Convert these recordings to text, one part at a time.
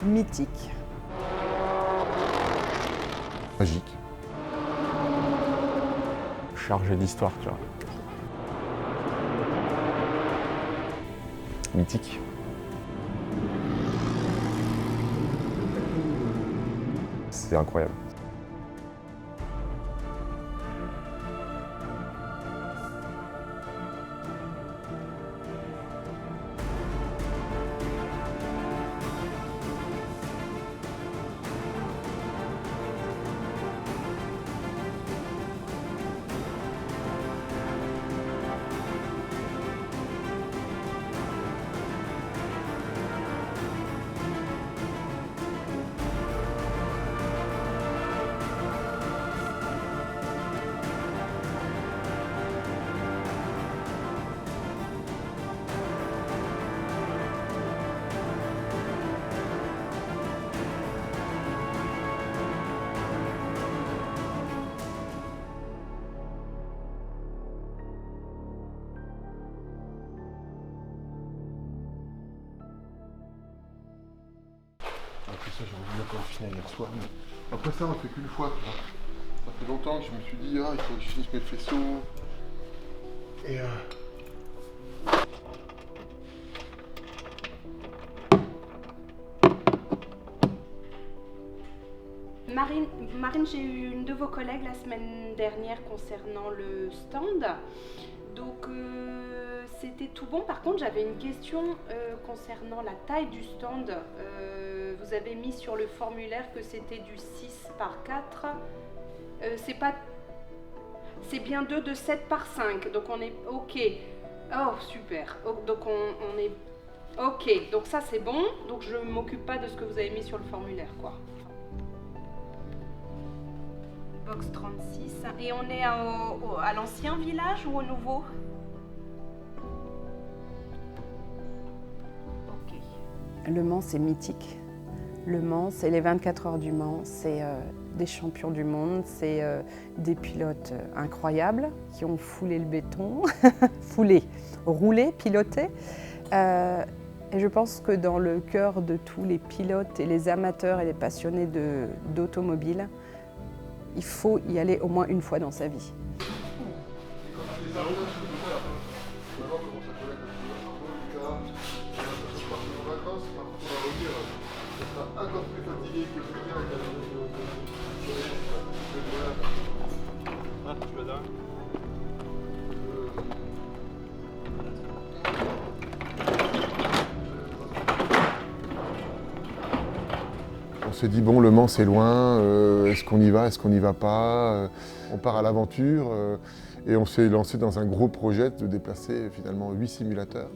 Mythique. Magique. Chargé d'histoire, tu vois. Mythique. C'est incroyable. Après ça, j'ai envie de continuer hier soir. Mais après ça, on fait qu'une fois, tu vois. Ça fait longtemps que je me suis dit, ah, il faut que je finisse mes faisceaux. Et Marine, j'ai eu une de vos collègues la semaine dernière concernant le stand. Donc c'était tout bon. Par contre, j'avais une question concernant la taille du stand. Vous avez mis sur le formulaire que c'était du 6 par 4. C'est bien 2 de 7 par 5. Donc on est OK. Oh, super. Donc on est OK. Donc ça c'est bon. Donc je ne m'occupe pas de ce que vous avez mis sur le formulaire, quoi. Box 36. Et on est à l'ancien village ou au nouveau? Ok. Le Mans, c'est mythique. Le Mans, c'est les 24 heures du Mans, c'est des champions du monde, c'est des pilotes incroyables qui ont foulé le béton, roulé, piloté. Et je pense que dans le cœur de tous les pilotes et les amateurs et les passionnés d'automobile, il faut y aller au moins une fois dans sa vie. encore plus fatigué que je viens avec la tu vas là. On s'est dit, bon, Le Mans c'est loin, est-ce qu'on y va, est-ce qu'on n'y va pas? On part à l'aventure et on s'est lancé dans un gros projet de déplacer finalement 8 simulateurs.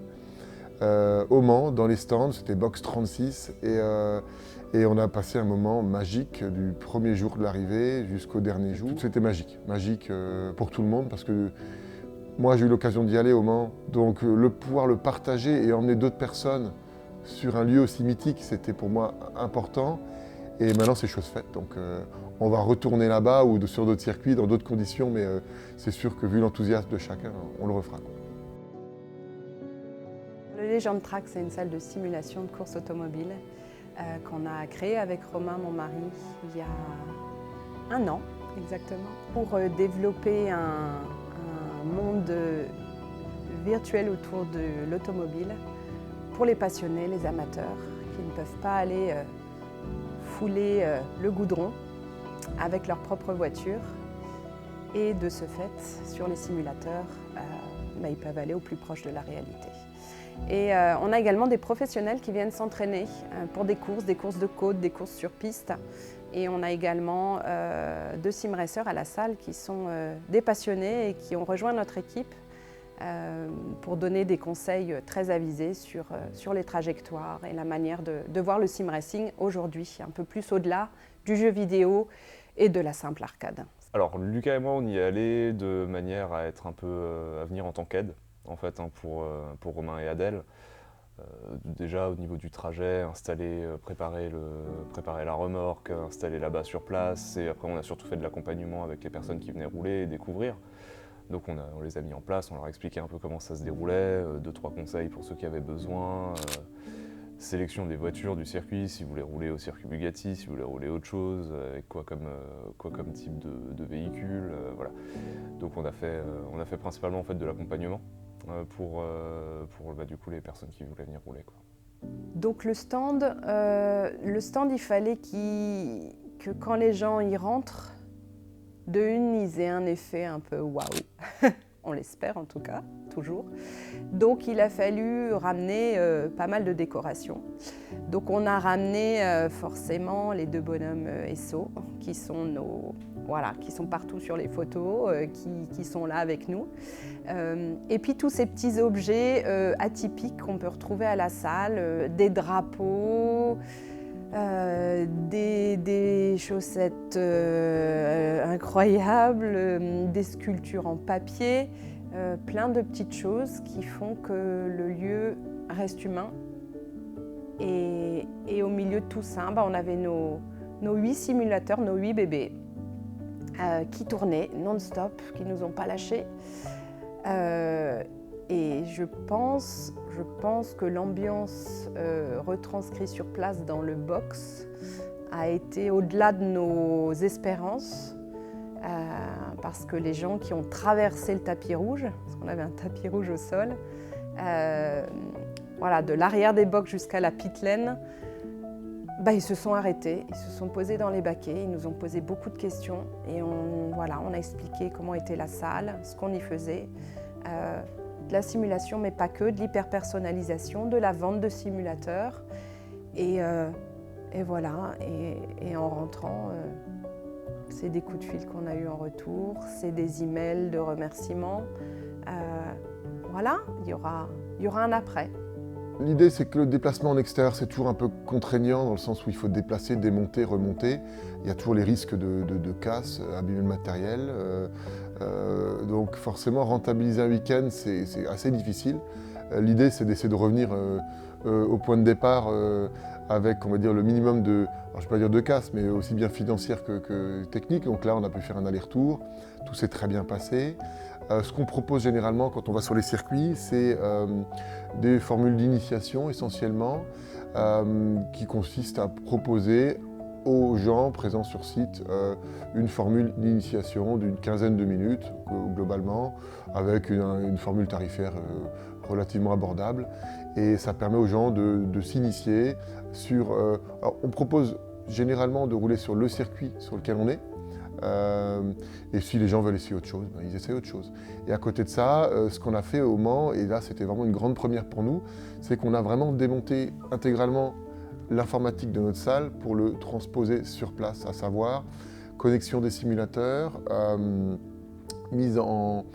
Au Mans, dans les stands, c'était Box 36 et on a passé un moment magique du premier jour de l'arrivée jusqu'au dernier jour. C'était magique, magique pour tout le monde parce que moi j'ai eu l'occasion d'y aller au Mans, donc pouvoir le partager et emmener d'autres personnes sur un lieu aussi mythique, c'était pour moi important. Et maintenant c'est chose faite, donc on va retourner là-bas ou sur d'autres circuits, dans d'autres conditions, mais c'est sûr que vu l'enthousiasme de chacun, on le refera. Le Legend Track, c'est une salle de simulation de course automobile qu'on a créée avec Romain, mon mari, il y a 1 an exactement, pour développer un monde virtuel autour de l'automobile pour les passionnés, les amateurs, qui ne peuvent pas aller fouler le goudron avec leur propre voiture. Et de ce fait, sur les simulateurs, ils peuvent aller au plus proche de la réalité. Et on a également des professionnels qui viennent s'entraîner pour des courses de côte, des courses sur piste. Et on a également 2 sim racers à la salle qui sont des passionnés et qui ont rejoint notre équipe pour donner des conseils très avisés sur les trajectoires et la manière de voir le sim racing aujourd'hui, un peu plus au-delà du jeu vidéo et de la simple arcade. Alors Lucas et moi, on y est allés de manière à être un peu à venir en tant qu'aide, en fait, pour Romain et Adèle. Déjà au niveau du trajet, installer, préparer la remorque, installer là-bas sur place, et après on a surtout fait de l'accompagnement avec les personnes qui venaient rouler et découvrir. Donc on les a mis en place, on leur a expliqué un peu comment ça se déroulait, 2-3 conseils pour ceux qui avaient besoin. sélection des voitures du circuit, si vous voulez rouler au circuit Bugatti, si vous voulez rouler autre chose, avec quoi comme type de véhicule, voilà. Donc on a fait principalement en fait, de l'accompagnement pour du coup les personnes qui voulaient venir rouler, quoi. Donc le stand, il fallait que quand les gens y rentrent, de une, ils aient un effet un peu waouh. On l'espère en tout cas, toujours. Donc il a fallu ramener pas mal de décorations. Donc on a ramené forcément les 2 bonhommes Esso, qui sont partout sur les photos, qui sont là avec nous. Et puis tous ces petits objets atypiques qu'on peut retrouver à la salle, des drapeaux, des chaussettes incroyables, des sculptures en papier, plein de petites choses qui font que le lieu reste humain. Et au milieu de tout ça, on avait nos 8 simulateurs, nos 8 bébés qui tournaient non-stop, qui ne nous ont pas lâchés. Et je pense que l'ambiance retranscrite sur place dans le box a été au-delà de nos espérances, parce que les gens qui ont traversé le tapis rouge, parce qu'on avait un tapis rouge au sol, de l'arrière des box jusqu'à la pit lane, ils se sont arrêtés, ils se sont posés dans les baquets, ils nous ont posé beaucoup de questions et on a expliqué comment était la salle, ce qu'on y faisait. De la simulation, mais pas que, de l'hyper-personnalisation, de la vente de simulateurs. Et voilà, et en rentrant, c'est des coups de fil qu'on a eu en retour, c'est des emails de remerciements. Voilà, il y aura un après. L'idée, c'est que le déplacement en extérieur, c'est toujours un peu contraignant dans le sens où il faut déplacer, démonter, remonter. Il y a toujours les risques de casse, abîmer le matériel. Donc forcément, rentabiliser un week-end, c'est assez difficile. L'idée, c'est d'essayer de revenir au point de départ avec, on va dire, le minimum de, alors, je ne vais pas dire de casse, mais aussi bien financière que technique. Donc là, on a pu faire un aller-retour. Tout s'est très bien passé. Ce qu'on propose généralement quand on va sur les circuits, c'est des formules d'initiation essentiellement, qui consistent à proposer aux gens présents sur site une formule d'initiation d'une quinzaine de minutes globalement, avec une formule tarifaire relativement abordable. Et ça permet aux gens de s'initier sur... alors on propose généralement de rouler sur le circuit sur lequel on est. Et si les gens veulent essayer autre chose, ils essayent autre chose. Et à côté de ça, ce qu'on a fait au Mans, et là c'était vraiment une grande première pour nous, c'est qu'on a vraiment démonté intégralement l'informatique de notre salle pour le transposer sur place, à savoir connexion des simulateurs, mise en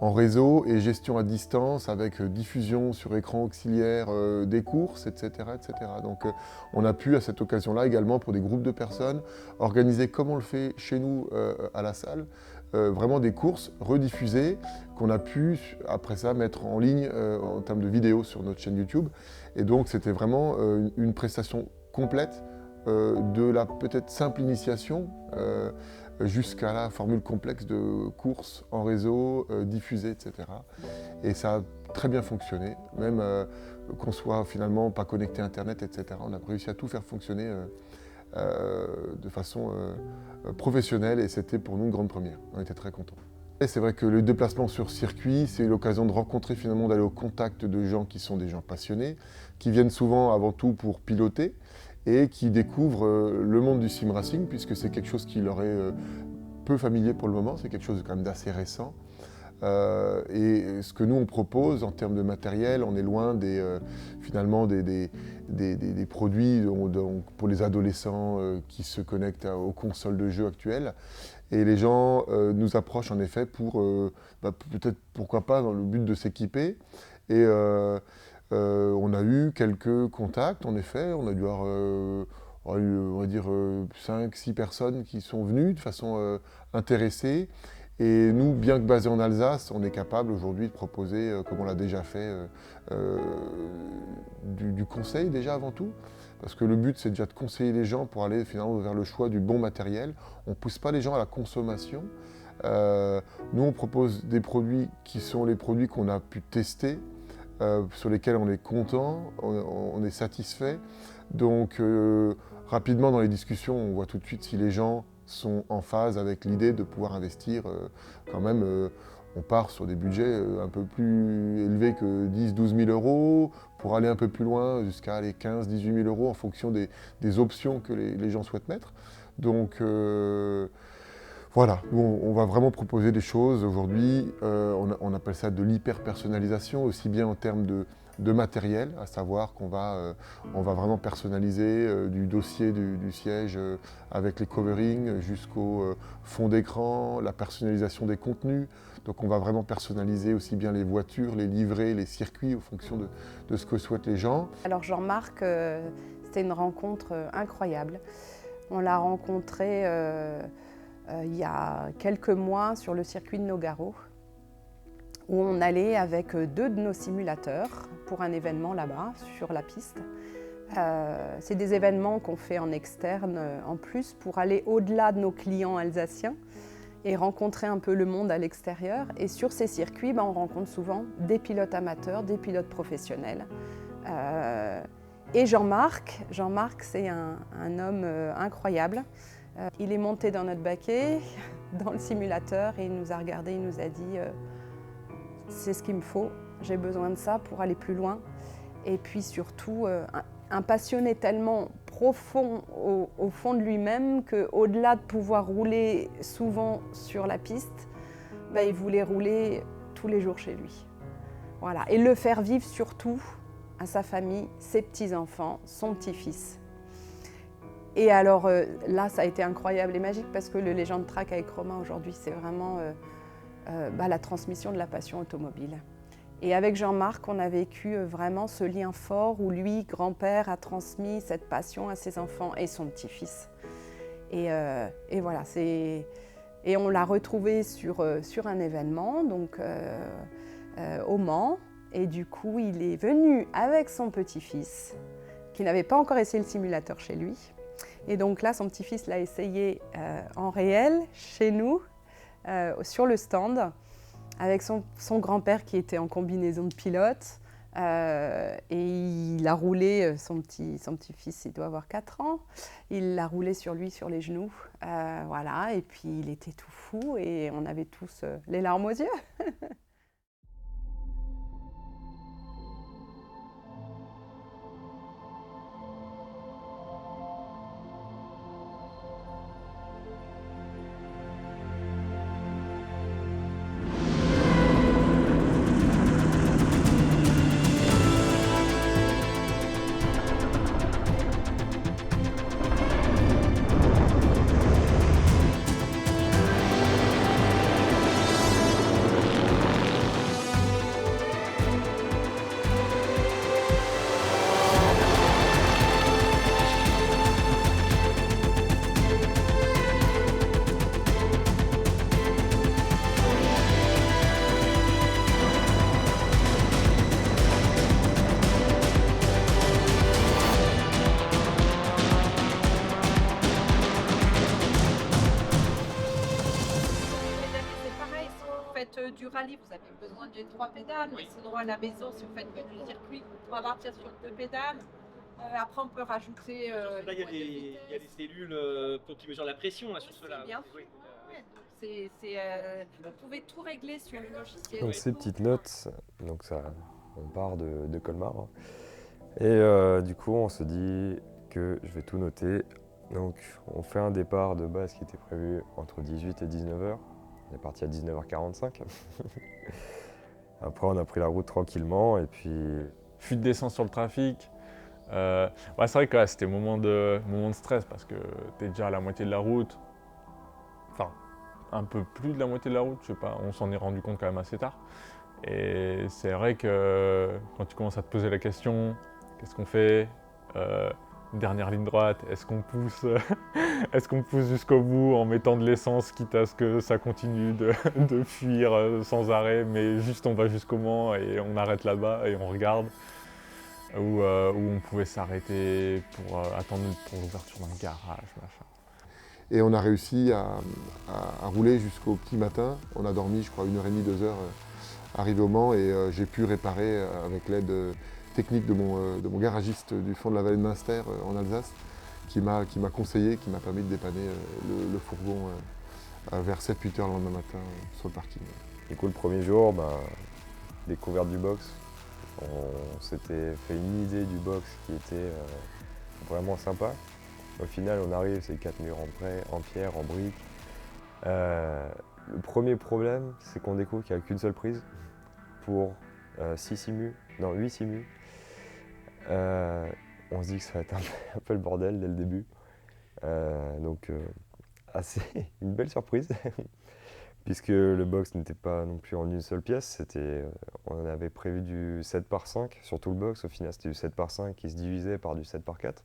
réseau et gestion à distance avec diffusion sur écran auxiliaire des courses, etc., etc. Donc on a pu à cette occasion-là également pour des groupes de personnes organiser comme on le fait chez nous à la salle, vraiment des courses rediffusées qu'on a pu après ça mettre en ligne en termes de vidéos sur notre chaîne YouTube. Et donc c'était vraiment une prestation complète de la peut-être simple initiation jusqu'à la formule complexe de courses en réseau, diffusée, etc. Et ça a très bien fonctionné, même qu'on soit finalement pas connecté à Internet, etc. On a réussi à tout faire fonctionner de façon professionnelle et c'était pour nous une grande première. On était très contents. Et c'est vrai que le déplacement sur circuit, c'est l'occasion de rencontrer finalement, d'aller au contact de gens qui sont des gens passionnés, qui viennent souvent avant tout pour piloter, et qui découvrent le monde du sim racing, puisque c'est quelque chose qui leur est peu familier pour le moment, c'est quelque chose quand même d'assez récent. Et ce que nous on propose en termes de matériel, on est loin finalement des produits pour les adolescents qui se connectent aux consoles de jeux actuelles. Et les gens nous approchent en effet pour, peut-être pourquoi pas, dans le but de s'équiper. Et on a eu quelques contacts, en effet, on a dû avoir, on va dire, 5-6 personnes qui sont venues de façon intéressée. Et nous, bien que basés en Alsace, on est capable aujourd'hui de proposer, comme on l'a déjà fait, du conseil déjà avant tout. Parce que le but, c'est déjà de conseiller les gens pour aller finalement vers le choix du bon matériel. On ne pousse pas les gens à la consommation. Nous, on propose des produits qui sont les produits qu'on a pu tester sur lesquels on est content, on est satisfait. Donc rapidement dans les discussions, on voit tout de suite si les gens sont en phase avec l'idée de pouvoir investir quand même. On part sur des budgets un peu plus élevés que 10-12 000 euros, pour aller un peu plus loin jusqu'à les 15-18 000 euros en fonction des options que les gens souhaitent mettre. Donc voilà, on va vraiment proposer des choses aujourd'hui. On appelle ça de l'hyper-personnalisation, aussi bien en termes de matériel, à savoir qu'on va vraiment personnaliser du dossier du siège avec les coverings jusqu'au fond d'écran, la personnalisation des contenus. Donc on va vraiment personnaliser aussi bien les voitures, les livrets, les circuits en fonction de ce que souhaitent les gens. Alors Jean-Marc, c'était une rencontre incroyable. On l'a rencontré il y a quelques mois sur le circuit de Nogaro, où on allait avec 2 de nos simulateurs pour un événement là-bas, sur la piste. C'est des événements qu'on fait en externe en plus pour aller au-delà de nos clients alsaciens et rencontrer un peu le monde à l'extérieur. Et sur ces circuits, on rencontre souvent des pilotes amateurs, des pilotes professionnels. Et Jean-Marc, c'est un homme incroyable. Il est monté dans notre baquet, dans le simulateur, et il nous a regardé, il nous a dit c'est ce qu'il me faut, j'ai besoin de ça pour aller plus loin. Et puis surtout, un passionné tellement profond au fond de lui-même qu'au-delà de pouvoir rouler souvent sur la piste, il voulait rouler tous les jours chez lui. Voilà. Et le faire vivre surtout à sa famille, ses petits-enfants, son petit-fils. Et alors là, ça a été incroyable et magique parce que le Legend Track avec Romain aujourd'hui, c'est vraiment la transmission de la passion automobile. Et avec Jean-Marc, on a vécu vraiment ce lien fort où lui, grand-père, a transmis cette passion à ses enfants et son petit-fils. Et voilà, et on l'a retrouvé sur un événement, donc au Mans. Et du coup, il est venu avec son petit-fils, qui n'avait pas encore essayé le simulateur chez lui. Et donc là, son petit-fils l'a essayé en réel, chez nous, sur le stand, avec son grand-père qui était en combinaison de pilote. Et il a roulé, son petit-fils, il doit avoir 4 ans, il l'a roulé sur lui, sur les genoux. Voilà, et puis il était tout fou et on avait tous les larmes aux yeux. Du rallye, vous avez besoin de 3 pédales, mais sinon à la maison, si vous faites que du circuit, on va partir sur 2 pédales. Après, on peut rajouter. Là, il y a des cellules qui mesurent la pression là, sur cela. Bien sûr. Vous pouvez tout régler sur le logiciel. Donc ces petites notes, donc ça, on part de Colmar. Et du coup, on se dit que je vais tout noter. Donc on fait un départ de base qui était prévu entre 18 et 19 h. On est parti à 19h45. Après, on a pris la route tranquillement et puis... Fuite descente sur le trafic. C'est vrai que c'était moment de stress parce que t'es déjà à la moitié de la route. Enfin, un peu plus de la moitié de la route, je sais pas. On s'en est rendu compte quand même assez tard. Et c'est vrai que quand tu commences à te poser la question, qu'est-ce qu'on fait ? Dernière ligne droite, est-ce qu'on pousse jusqu'au bout en mettant de l'essence, quitte à ce que ça continue de fuir sans arrêt, mais juste on va jusqu'au Mans et on arrête là-bas et on regarde, où on pouvait s'arrêter pour attendre pour l'ouverture d'un garage, machin. Et on a réussi à rouler jusqu'au petit matin. On a dormi, je crois, 1h30, 2 heures arrivé au Mans et j'ai pu réparer avec l'aide technique de mon garagiste du fond de la vallée de Münster en Alsace, qui m'a conseillé, qui m'a permis de dépanner le fourgon vers 7-8 heures le lendemain matin sur le parking. Du coup, le premier jour, découverte du box. On s'était fait une idée du box qui était vraiment sympa. Au final, on arrive, c'est 4 murs en pierre, en briques. Le premier problème, c'est qu'on découvre qu'il n'y a qu'une seule prise pour 8 simus. On se dit que ça va être un peu le bordel dès le début. Une belle surprise, puisque le box n'était pas non plus en une seule pièce. On avait prévu du 7x5 sur tout le box. Au final, c'était du 7x5 qui se divisait par du 7x4.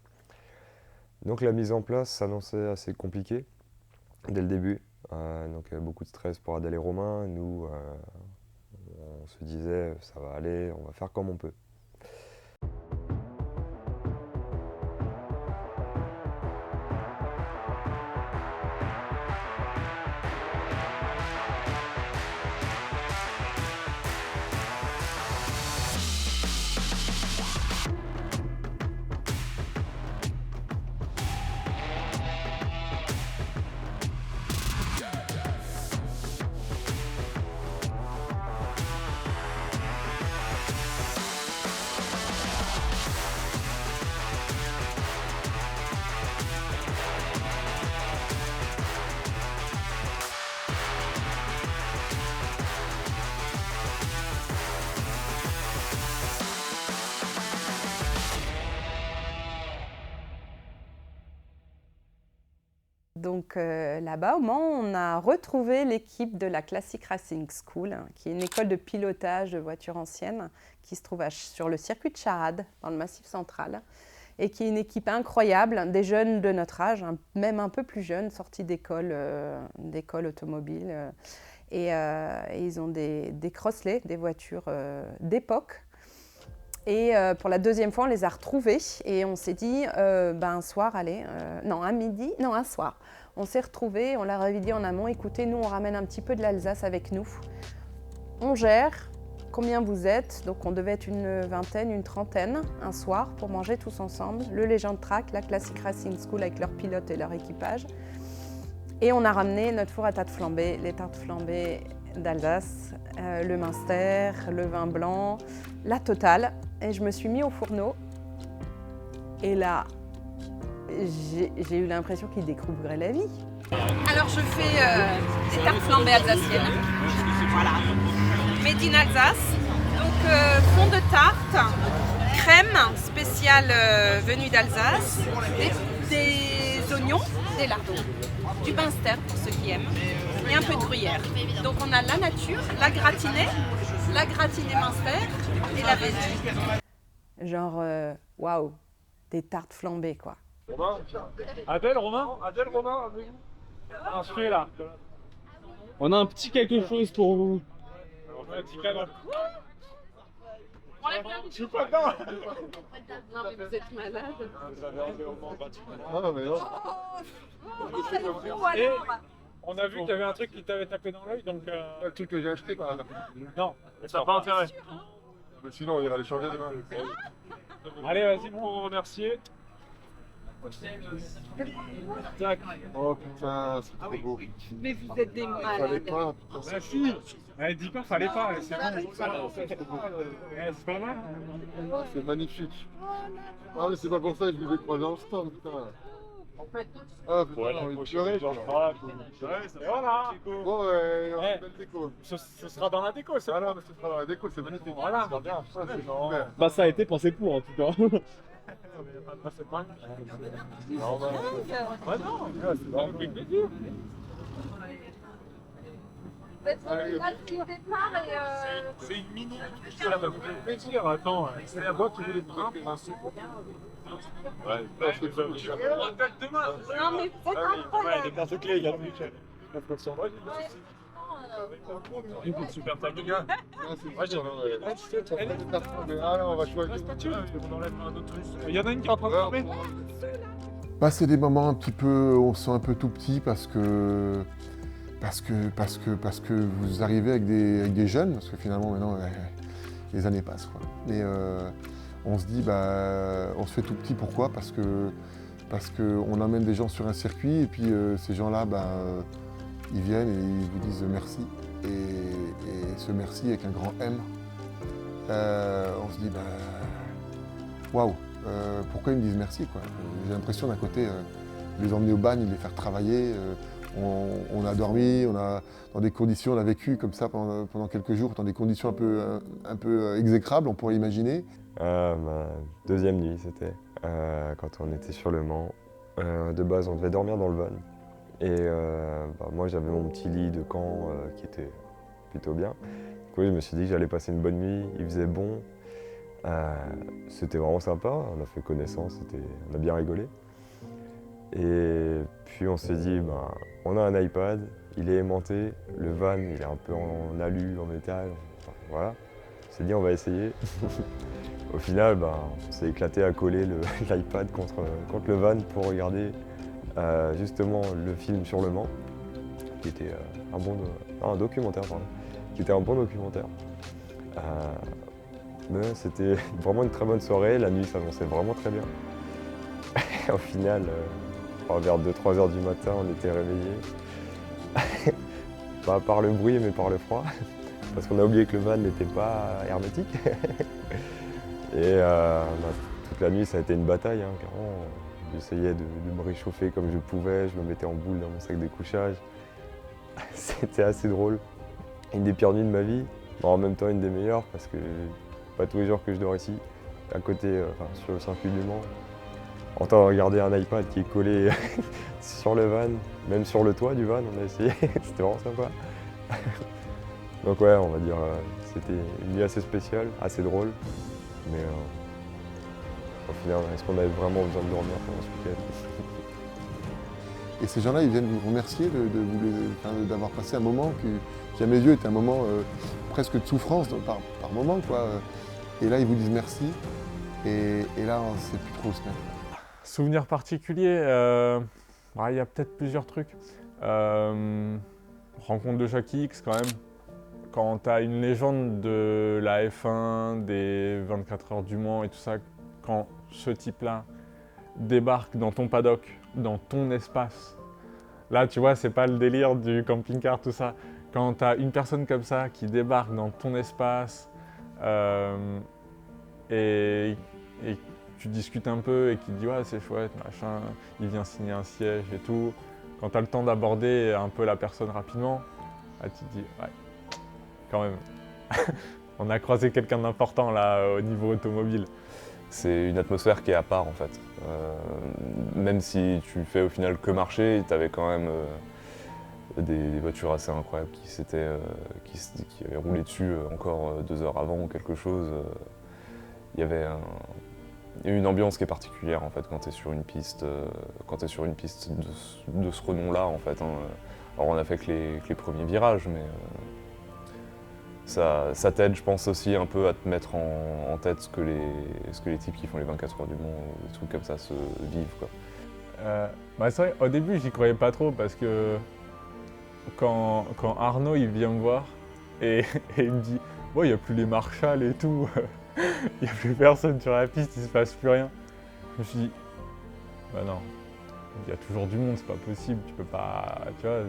Donc la mise en place s'annonçait assez compliquée dès le début. Beaucoup de stress pour Adèle et Romain. Nous, on se disait, ça va aller, on va faire comme on peut. Donc là-bas, au Mans, on a retrouvé l'équipe de la Classic Racing School, qui est une école de pilotage de voitures anciennes qui se trouve sur le circuit de Charade, dans le Massif central, et qui est une équipe incroyable, des jeunes de notre âge, même un peu plus jeunes, sortis d'école automobile. Et ils ont des Crossley, des voitures d'époque. Et pour la deuxième fois, on les a retrouvés et on s'est dit, un soir, un soir, on s'est retrouvés, on leur avait dit en amont, écoutez, nous on ramène un petit peu de l'Alsace avec nous, on gère, combien vous êtes? Donc on devait être une vingtaine, une trentaine, un soir, pour manger tous ensemble, le Legend Track, la Classic Racing School avec leurs pilotes et leur équipage. Et on a ramené notre four à tartes flambées, les tartes flambées d'Alsace, le Münster, le vin blanc, la totale. Et je me suis mis au fourneau. Et là, j'ai eu l'impression qu'ils découvraient la vie. Alors je fais des tartes flambées alsaciennes. Voilà. Made in Alsace. Donc fond de tarte, crème spéciale venue d'Alsace, des oignons, des lardons, du Münster pour ceux qui aiment, et un peu de gruyère. Donc on a la nature, la gratinée Münster et la veggie. Genre, waouh, des tartes flambées quoi. Romain, Adèle, Romain, avec vous. Ah, je suis là. On a un petit quelque chose pour vous. On a un petit cadeau. Je suis pas dedans. Non mais vous êtes malade. Ah mais non. Et on a vu qu'il y avait un truc qui t'avait tapé dans l'œil, donc... Le truc que j'ai acheté par hasard. Non, ça n'a pas intérêt. Mais sinon on ira les changer demain. Allez, vas-y, pour vous remercier. Tac. Oh putain, c'est trop beau. Mais vous êtes des malades. Fallait pas, putain. Ah si. Elle dit pas, fallait pas, c'est bon. C'est pas mal. C'est magnifique. Ah mais c'est pas pour ça que je vous ai croisé en stand, putain. Ah putain, j'ai envie de pleurer. Et voilà. Bon, on a une belle déco. Ce sera dans la déco, c'est Ah non, mais ce sera dans la déco, c'est magnifique. Voilà. C'est bien, ça c'est super. Bah ça a été pensé pour en tout cas. C'est pas Non, bah, ouais, non, c'est pas avec plaisir. C'est une mini. Ça va vous faire plaisir. Attends, c'est la boîte qui voulait te prendre. Ouais, c'est ça. On rappelle demain. Non mais vous êtes incroyable. Les cartes clés également. C'est super ta gueule. Ah non, on va choisir. Il y en a une qui est en train de tomber. Bah, c'est des moments un petit peu, on se sent un peu tout petit parce que parce que vous arrivez avec des jeunes, parce que finalement maintenant les années passent, quoi. Mais on se dit, on se fait tout petit, pourquoi? Parce qu'on amène des gens sur un circuit et puis ces gens-là, ils viennent et ils vous disent merci. Et ce merci avec un grand M, on se dit, waouh, pourquoi ils me disent merci, quoi? J'ai l'impression d'un côté, les emmener au bagne, les faire travailler. On a dormi, dans des conditions, on a vécu comme ça pendant quelques jours, dans des conditions un peu exécrables, on pourrait imaginer. Ma deuxième nuit, c'était quand on était sur le Mans. De base, on devait dormir dans le van. Et moi, j'avais mon petit lit de camp qui était plutôt bien. Du coup, je me suis dit que j'allais passer une bonne nuit, il faisait bon. C'était vraiment sympa, on a fait connaissance, on a bien rigolé. Et puis on s'est dit, on a un iPad, il est aimanté, le van il est un peu en alu, en métal, enfin, voilà. On s'est dit on va essayer. Au final, on s'est éclaté à coller l'iPad contre le van pour regarder justement le film sur le Mans, qui était un documentaire, pardon, qui était un bon documentaire. Mais c'était vraiment une très bonne soirée, la nuit s'annonçait vraiment très bien. Au final, vers 2-3 heures du matin, on était réveillés. Pas par le bruit, mais par le froid. Parce qu'on a oublié que le van n'était pas hermétique. Et toute la nuit, ça a été une bataille, carrément. J'essayais de me réchauffer comme je pouvais, je me mettais en boule dans mon sac de couchage. C'était assez drôle. Une des pires nuits de ma vie, mais en même temps une des meilleures, parce que pas tous les jours que je dors ici, à côté, sur le circuit du Mans. En train de regarder un iPad qui est collé sur le van, même sur le toit du van, on a essayé, c'était vraiment sympa. Donc ouais, on va dire, c'était une nuit assez spéciale, assez drôle, mais au final, est-ce qu'on avait vraiment besoin de dormir pendant ce week-end? Et ces gens-là, ils viennent vous remercier d'avoir passé un moment qui, à mes yeux, était un moment presque de souffrance par moment, quoi. Et là, ils vous disent merci, et là, on ne sait plus trop où se mettre. Souvenir particulier, il y a peut-être plusieurs trucs. Rencontre de Jackie X quand même. Quand tu as une légende de la F1, des 24 heures du Mans et tout ça, quand ce type-là débarque dans ton paddock, dans ton espace, là tu vois, c'est pas le délire du camping-car, tout ça. Quand tu as une personne comme ça qui débarque dans ton espace et tu discutes un peu et qui te dit ouais c'est chouette, machin, il vient signer un siège et tout. Quand tu as le temps d'aborder un peu la personne rapidement, là, tu te dis ouais, quand même, on a croisé quelqu'un d'important là au niveau automobile. C'est une atmosphère qui est à part en fait. Même si tu fais au final que marcher, tu avais quand même des voitures assez incroyables qui avaient roulé dessus encore 2 heures avant ou quelque chose. Il y avait une ambiance qui est particulière en fait quand tu es sur une piste, de ce renom-là en fait. Alors on a fait que les premiers virages, mais ça t'aide, je pense aussi un peu à te mettre en tête ce que les types qui font les 24 heures du Mans, des trucs comme ça se vivent, quoi. C'est vrai, au début j'y croyais pas trop parce que quand Arnaud il vient me voir et il me dit « il n'y a plus les marshals et tout, il n'y a plus personne sur la piste, il se passe plus rien ». Je me suis dit « bah non, il y a toujours du monde, c'est pas possible, tu peux pas, tu vois,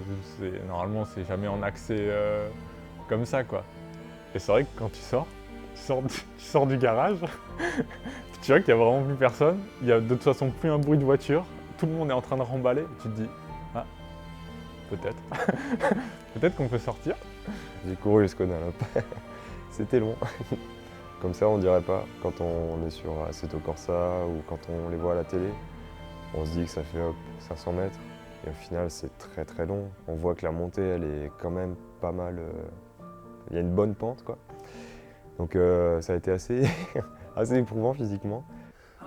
normalement c'est jamais en accès comme ça quoi ». Et c'est vrai que quand tu sors du garage, tu vois qu'il n'y a vraiment plus personne, il n'y a de toute façon plus un bruit de voiture, tout le monde est en train de remballer, et tu te dis ah, peut-être, peut-être qu'on peut sortir. J'ai couru jusqu'au Nalop, c'était long. Comme ça on dirait pas, quand on est sur Assetto Corsa ou quand on les voit à la télé, on se dit que ça fait 500 mètres, et au final c'est très très long. On voit que la montée elle est quand même pas mal... Il y a une bonne pente, quoi. Donc ça a été assez éprouvant physiquement.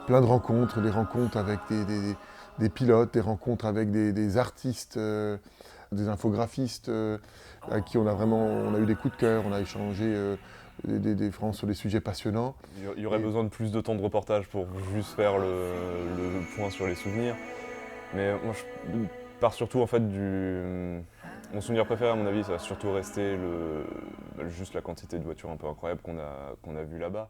Plein de rencontres, des rencontres avec des pilotes, des rencontres avec des artistes, des infographistes, avec qui on a eu des coups de cœur, on a échangé vraiment sur des sujets passionnants. Il y aurait besoin de plus de temps de reportage pour juste faire le point sur les souvenirs. Mais moi je pars surtout en fait Mon souvenir préféré, à mon avis, ça va surtout rester juste la quantité de voitures un peu incroyable qu'on a vues là-bas.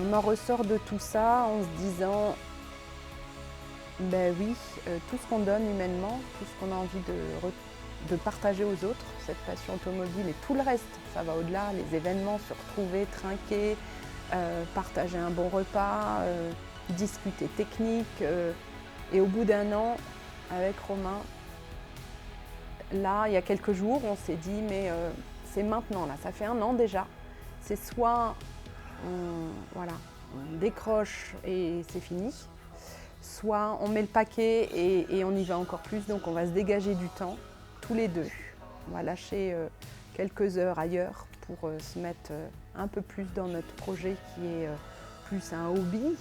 On en ressort de tout ça en se disant, ben oui, tout ce qu'on donne humainement, tout ce qu'on a envie de partager aux autres, cette passion automobile et tout le reste, ça va au-delà, les événements, se retrouver, trinquer, partager un bon repas, discuter technique. Et au bout d'1 an, avec Romain, là, il y a quelques jours, on s'est dit, mais c'est maintenant, là, ça fait 1 an déjà, c'est soit on décroche et c'est fini, soit on met le paquet et on y va encore plus, donc on va se dégager du temps, tous les deux. On va lâcher quelques heures ailleurs pour se mettre un peu plus dans notre projet qui est plus un hobby,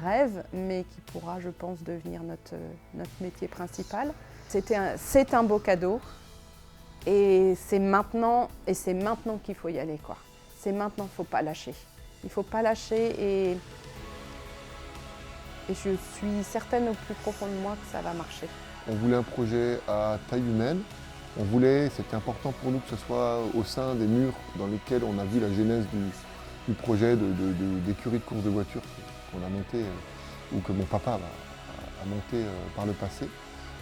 rêve, mais qui pourra, je pense, devenir notre métier principal. C'est un beau cadeau et c'est maintenant qu'il faut y aller, quoi. C'est maintenant, il ne faut pas lâcher. Il ne faut pas lâcher et je suis certaine au plus profond de moi que ça va marcher. On voulait un projet à taille humaine. C'était important pour nous que ce soit au sein des murs dans lesquels on a vu la genèse du projet d'écurie de course de voitures qu'on a monté ou que mon papa a monté par le passé.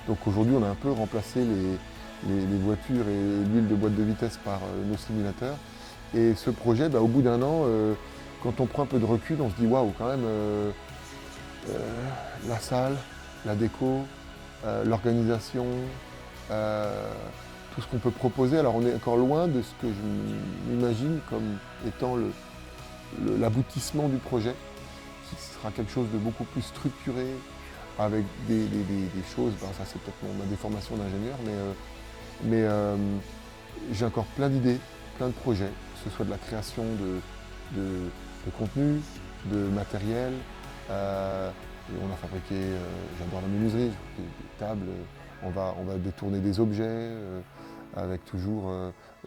Donc aujourd'hui, on a un peu remplacé les voitures et l'huile de boîte de vitesse par nos simulateurs. Et ce projet, au bout d'1 an, quand on prend un peu de recul, on se dit waouh, quand même, la salle, la déco, l'organisation, tout ce qu'on peut proposer. Alors on est encore loin de ce que je m'imagine comme étant l'aboutissement du projet, qui sera quelque chose de beaucoup plus structuré, avec des choses, ça c'est peut-être ma déformation d'ingénieur, mais j'ai encore plein d'idées, plein de projets, que ce soit de la création de contenu, de matériel. On a fabriqué, j'adore la menuiserie, des tables, on va détourner des objets, avec toujours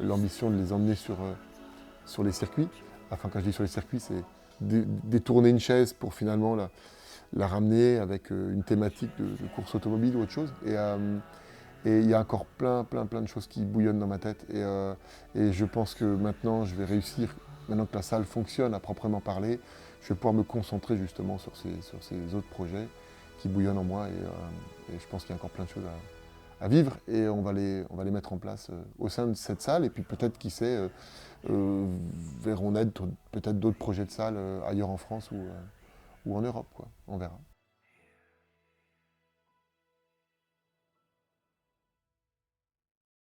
l'ambition de les emmener sur les circuits. Enfin, quand je dis sur les circuits, c'est détourner une chaise pour finalement la ramener avec une thématique de course automobile ou autre chose. Et il y a encore plein de choses qui bouillonnent dans ma tête. Et je pense que maintenant, je vais réussir, maintenant que la salle fonctionne à proprement parler, je vais pouvoir me concentrer justement sur ces autres projets qui bouillonnent en moi. Et je pense qu'il y a encore plein de choses à vivre. Et on va les mettre en place au sein de cette salle. Et puis peut-être, qui sait, verront naître peut-être d'autres projets de salle ailleurs en France ou en Europe, quoi. On verra.